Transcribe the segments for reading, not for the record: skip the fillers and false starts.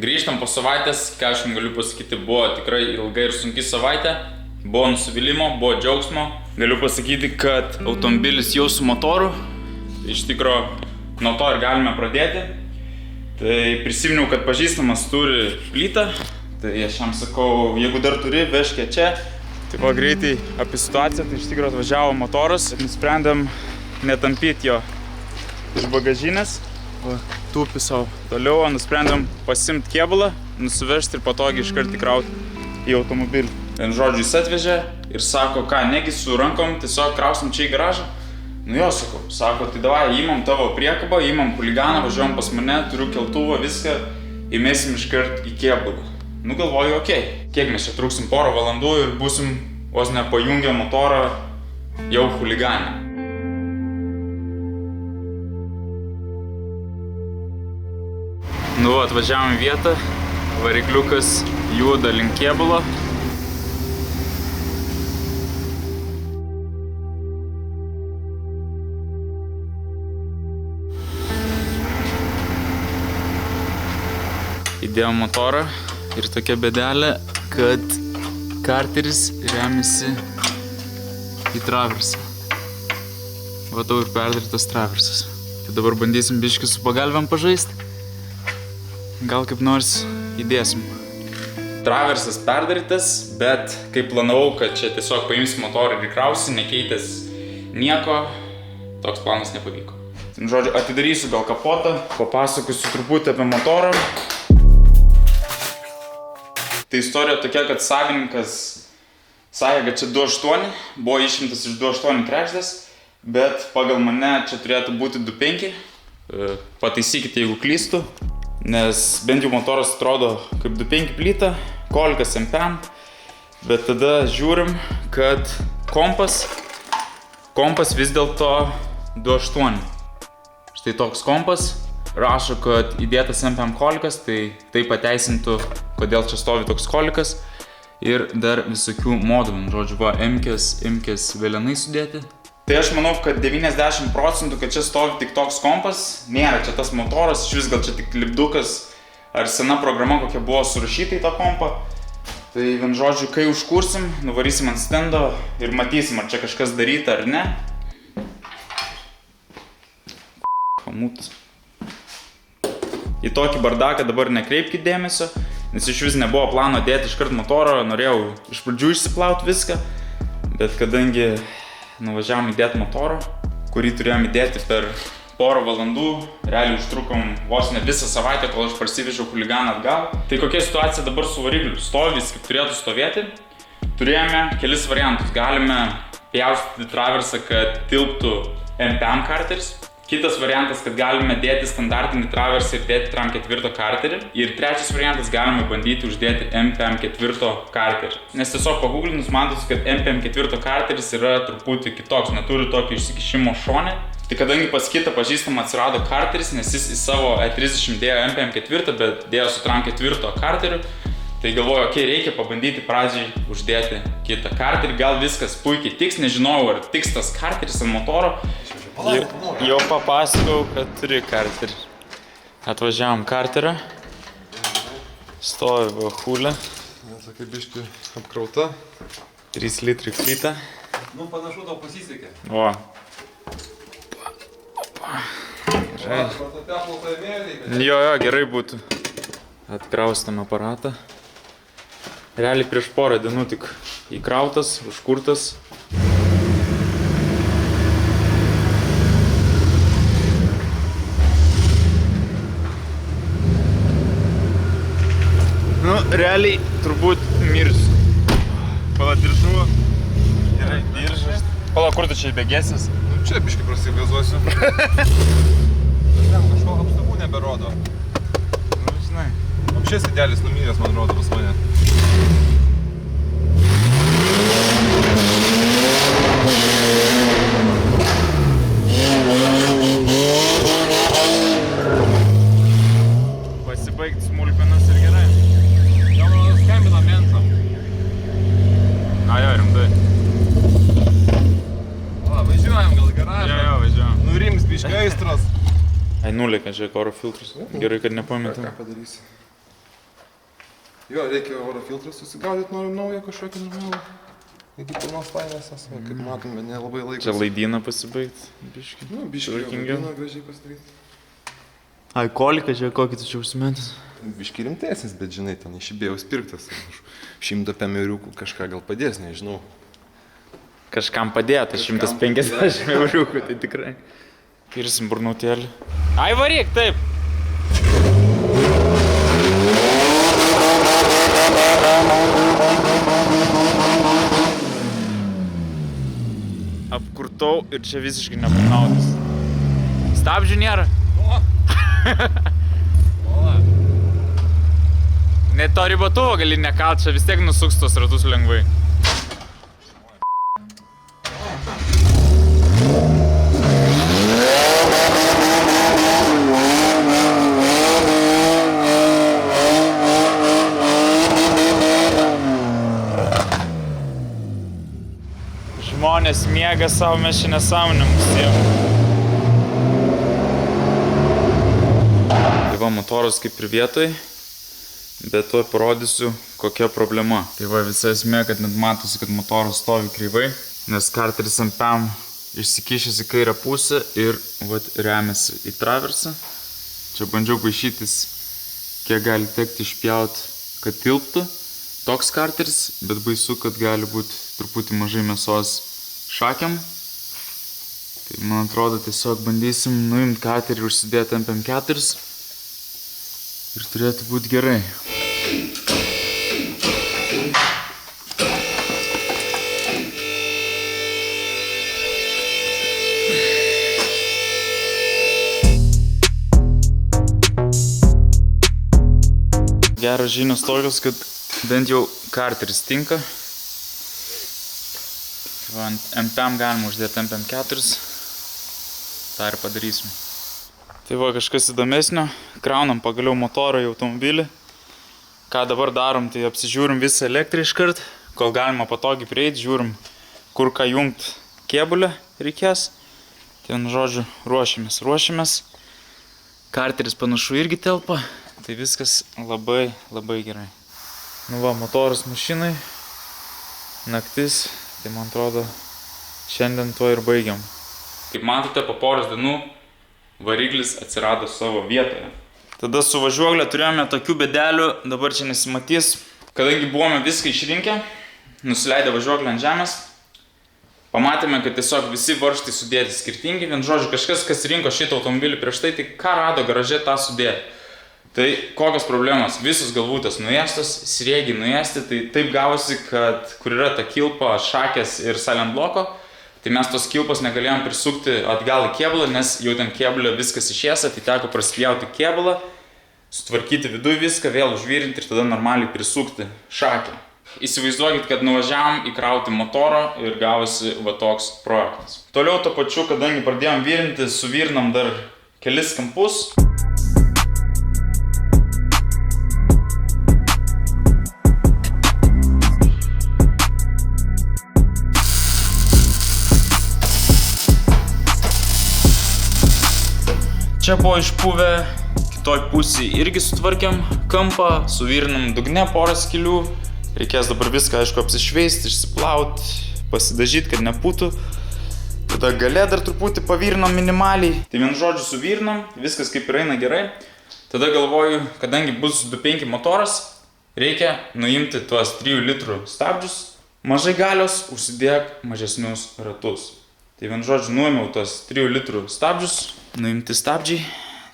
Grįžtam po savaitės, ką aš galiu pasakyti, buvo tikrai ilga ir sunki savaitė. Buvo nusivylimo, buvo džiaugsmo. Galiu pasakyti, kad automobilis jau su motoru. Iš tikro, nuo to ir galime pradėti. Tai prisiminiau, kad pažįstamas turi plytą. Tai aš jam sakau, jeigu dar turi, vežkė čia. Tai buvo greitai apie situaciją, tai iš tikro atvažiavo motoras. Nusprendėm netampyti jo iš bagažinės. Tūpi savo. Toliau nusprendėm pasimti kėbulą, nusivežti ir patogiai iškart įkrauti į automobilį. Vien žodžiu jis atvežė ir sako, ką, negi su rankom tiesiog krausim čia į garažą? Nu jo, sakau. Sako, tai davai, įmam tavo priekabą, įmam huliganą, važiuojam pas mane, turiu keltuvą, viską, įmėsim iškart į kėbulą. Nu galvoju, okei. Kiek mes čia trūksim porą valandų ir būsim vos nepajungę motorą jau huliganę. Nu, atvažiavom į vietą, varikliukas juda link kėbulo. Įdėjom motorą ir tokia bėdelė, kad karteris remiasi į traversą. Vatau ir perdarytas traversas. Tai dabar bandysim biškį su pagalvėm pažaisti. Gal kaip nors įdėsim. Traversas perdarytas, bet kaip planavau, kad čia tiesiog paimsi motorą ir įkrausi, nekeitęs nieko, toks planas nepavyko. Žodžiu, atidarysiu gal kapotą, papasakosiu truputį apie motorą. Tai istorija tokia, kad savininkas sakė, kad čia 2.8, buvo išimtas iš 2.8 kregždės, bet pagal mane čia turėtų būti 2.5. Pataisykite, jeigu klystu. Nes bent jau motoras atrodo kaip 2.5 plyta, kolikas MPM, bet tada žiūrim, kad kompas vis dėlto 2.8. Štai toks kompas, rašo, kad įdėtas MPM kolikas, tai pateisintų, kodėl čia stovi toks kolikas. Ir dar visokių modulių, žodžiu, va, imkės vėlenai sudėti. Tai aš manau, kad 90%, kad čia stovi tik toks kompas, nėra čia tas motoras, iš vis gal čia tik lipdukas ar sena programa, kokia buvo surašyta į tą kompą. Tai vien žodžiu, kai užkursim, nuvarysim ant stendo ir matysim, ar čia kažkas daryta ar ne. Pamutas. Į tokį bardaką dabar nekreipkite dėmesio, nes iš vis nebuvo plano dėti iškart motorą, norėjau iš pradžių išsiplauti viską, bet kadangi nuvažiavom įdėti motorą, kurį turėjom įdėti per porą valandų. Realiai užtrukom vos ne visą savaitę, kol aš parsivežiau huliganą atgal. Tai kokia situacija dabar su varikliu? Stovi vis kaip turėtų stovėti. Turėjome kelis variantus. Galime pjaustyti traversą, kad tilptų MPM karteris. Kitas variantas, kad galime dėti standartinį traversą ir dėti Tram 4 karterį. Ir trečias variantas, galime bandyti uždėti MPM 4 karterį. Nes tiesiog paguglinus matosi, kad MPM 4 karteris yra truputį kitoks, neturi tokio išsikišimo šone. Tai kadangi pas kitą pažįstamą atsirado karteris, nes jis į savo E30 dėjo MPM 4, bet dėjo su Tram 4 karteriu, tai galvoju, okei, reikia pabandyti pradžiai uždėti kitą karterį. Gal viskas puikiai tiks, nežinau, ar tiks tas karteris ant motoro. Jau papasakau, kad turi karterį. Atvažiavom karterą. Stovi va hulė. Tokia biški apkrauta. 3 litrai plyta. Nu, panašu, tau pasisekė. O. Gerai. Jo, gerai būtų. Atkraustam aparatą. Realiai prieš porą dienų tik įkrautas, užkurtas. Nu, realiai turbūt mirsiu. Pala diržu. Gerai, diržas. Pala, kur tu čia bėgėsis? Nu, čia biškai prasigazuosiu. Kažko apstabų neberodo. Nu, žinai. Apšies idealis numyrės, man rodo, pas mane. Pasibaigti smulkmenas ir gerai. Gal skambina mentam. Jo, rimtai. Važiuojam gal garažą. Jo, važiuojam. Nurims biškai aistros. Ai, nulėkė, žiūrėk, oro filtrus. Gerai, kad nepametam. Ką padarysi? Jo, reikia oro filtrą susigaudyti, noriu naują kažkokį normalų. Iki pirmos laimės esame, kaip matome, nelabai laikas. Čia laidyną pasibaigti, biškai. Nu, biškai, Tvarkingiau. laidyną gražiai pasidaryti. Ai, kolika, čia kokį tu čia užsimetęs. Biškai rimtesnis, bet žinai, ten iš Ibėjaus pirktas. Už 105 euriukų kažką gal padės, nežinau. Kažkam padėta, 150 euriukų, tai tikrai. Kirsim burnutėlį. Ai, varyk, taip. Apkurtau ir čia visiškai nepanaudas. Stabdžių nėra. Net to ribatuvo gali nekalt, čia vis tiek nusuks tos ratus lengvai. Žmonės miega savo, mes čia nesąmonėm užsiėmėm. Tai va, motoras kaip ir vietoj, bet tuoj parodysiu, kokia problema. Tai va, visa esmė, kad net matosi, kad motoras stovi kreivai, nes karteris MPM išsikišęs į kairę pusę ir va, remiasi į traversą. Čia bandžiau paišytis, kiek gali tekti išpjauti, kad tilptų toks karteris, bet baisu, kad gali būti truputį mažai mėsos šakiam. Tai man atrodo, tiesiog bandysim nuimti karterį ir užsidėti MP4 ir turėtų būti gerai. Geras žinios tokios, kad bent jau karteris tinka. Ant MPM galima uždėti MP4, tą ir padarysim. Tai va, kažkas įdomesnio, kraunam pagaliau motorą į automobilį. Ką dabar darom, tai apsižiūrim visą elektrą iškart, kol galima patogiai prieiti, žiūrim, kur ką jungt kėbulę reikės. Tai, žodžiu, ruošiamės. Karteris panašu irgi telpa, tai viskas labai, labai gerai. Nu va, motoras mašinai, naktis. Tai man atrodo, šiandien tuo ir baigiam. Kaip matote, po poros dienų variklis atsirado savo vietoje. Tada su važiuoklė turėjome tokių bėdelių, dabar čia nesimatys. Kadangi buvome viską išrinkę, nusileidę važiuoklę ant žemės, pamatėme, kad tiesiog visi varžtai sudėti skirtingi. Vien žodžiu, kažkas, kas rinko šitą automobilį prieš tai ką rado garaže, tą sudėti. Tai kokios problemos? Visos galvutės nuėstos, sriegiai nuėsti, tai taip gavosi, kad kur yra ta kilpa, šakės ir silent bloko, tai mes tos kilpos negalėjom prisukti atgal į kėbulą, nes jau ten kėbulė viskas išėsa, tai teko praspjauti kėbulą, sutvarkyti viduje viską, vėl užvirinti ir tada normaliai prisukti šakę. Įsivaizduokit, kad nuvažiavom įkrauti motorą ir gavosi va toks projektas. Toliau to pačiu, kadangi pradėjom virinti, suvirinam dar kelis kampus. Čia buvo išpuvę, kitoj pusėje irgi sutvarkėm kampą, suvirinam dugne porą skylių. Reikės dabar viską, aišku, apsišveisti, išsiplauti, pasidažyti, kad nepūtų. Tada gale dar truputį pavirinam minimaliai. Tai vien žodžiu suvirinam, viskas kaip ir eina gerai. Tada galvoju, kadangi bus 2.5 motoras, reikia nuimti tuos 3 litrų stabdžius. Mažai galios, užsidėk mažesnius ratus. Tai vien žodžiu, nuėmiau tos 3 litrų stabdžius, nuimti stabdžiai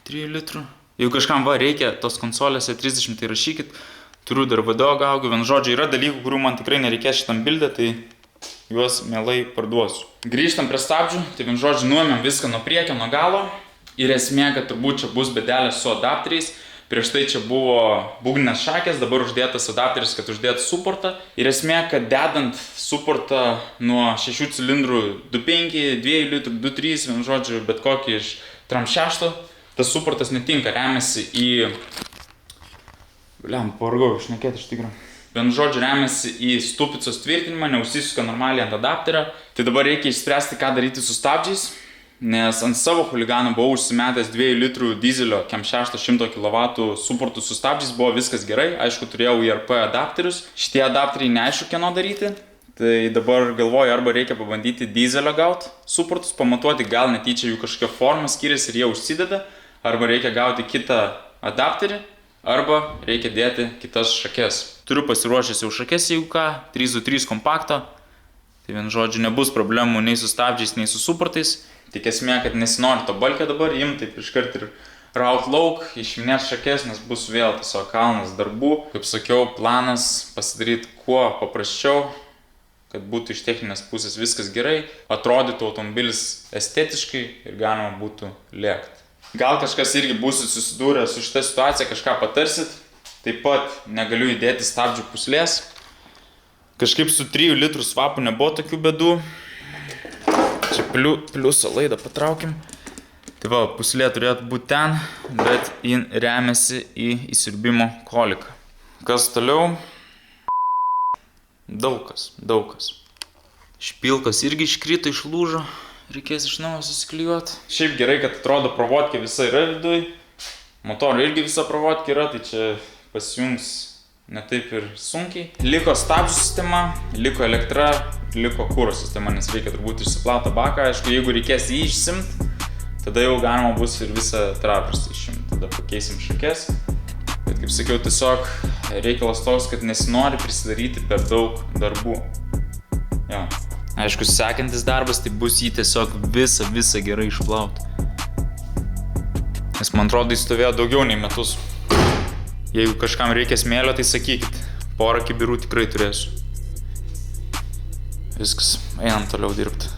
3 litrų. Jeigu kažkam va reikia tos konsolėse 30, tai rašykit, turiu dar video gaugiu. Vien žodžiu, yra dalykų, kurių man tikrai nereikės šitam bilde, tai juos mielai parduosiu. Grįžtam prie stabdžių, tai vien žodžiu, nuėmėm viską nuo priekio, nuo galo. Ir esmė, kad turbūt čia bus bėdelės su adapteriais. Prieš tai čia buvo būgninės šakės, dabar uždėtas adapteris, kad uždėtų suportą. Ir esmė, kad dedant suportą nuo 6 cilindrų 2.5, 2 litrų, 2.3, vien žodžiu, bet kokį iš tram 6, tas suportas netinka, remiasi į... Pavargau, šnekėti iš tikrųjų. Vien žodžiu, remiasi į stupicos tvirtinimą, neusisuka normaliai ant adapterio. Tai dabar reikia išspręsti, ką daryti su stabdžiais. nes ant savo chuliganų buvau užsimetęs 2 litrų dizelio Kem 6 100 kW suportų su stabdžiais, buvo viskas gerai, aišku turėjau IRP adapterius, šitie adapteriai neaišku kieno daryti, tai dabar galvoju arba reikia pabandyti dizelio gauti suportus, pamatuoti gal netyčia jų kažkokia forma skiriasi ir jie užsideda, arba reikia gauti kitą adapterį, arba reikia dėti kitas šakes. Turiu pasiruošęs jau šakes, jeigu ką, 323 kompakto, tai vien žodžiu nebus problemų nei su stabdžiais, nei su suportais. Tik esmė, kad nesinori to balkio dabar imti, taip iškart ir raut lauk, išiminėt šakes, nes bus vėl tiesiog kalnas darbų. Kaip sakiau, planas pasidaryti kuo paprasčiau, kad būtų iš techninės pusės viskas gerai, atrodytų automobilis estetiškai ir galima būtų lėkti. Gal kažkas irgi būsit susidūrę su šitą situaciją, kažką patarsit, taip pat negaliu įdėti stabdžių puslės. Kažkaip su 3 litrų svapu nebuvo tokių bėdų. Čia pliusą laidą patraukim. Tai va, puslė turėtų būti ten, bet jin remiasi į įsiurbimo koliką. Kas toliau? Daug kas. Špilkos irgi iškrito, išlūžo. Reikės iš naujo susiklijuoti. Šiaip gerai, kad atrodo provodkė visa yra viduj. Motorų irgi visa provodkė yra, tai čia pasijungs ne taip ir sunkiai. Liko stabdžių sistema, liko elektra, liko kuro sistema, nes reikia turbūt išsiplauti baką. Aišku, jeigu reikės jį išsimt, tada jau galima bus ir visą traversą išimti. Tada pakeisim šakes. Bet kaip sakiau, tiesiog reikalas toks, kad nesinori prisidaryti per daug darbų. Jo. Aišku, sekantis darbas, tai bus jį tiesiog visą gerai išplauti. Nes man atrodo, jis stovėjo daugiau nei metus. Jeigu kažkam reikia smėlio, tai sakykit. Porą kibirų tikrai turėsiu. Viskas, einam toliau dirbti.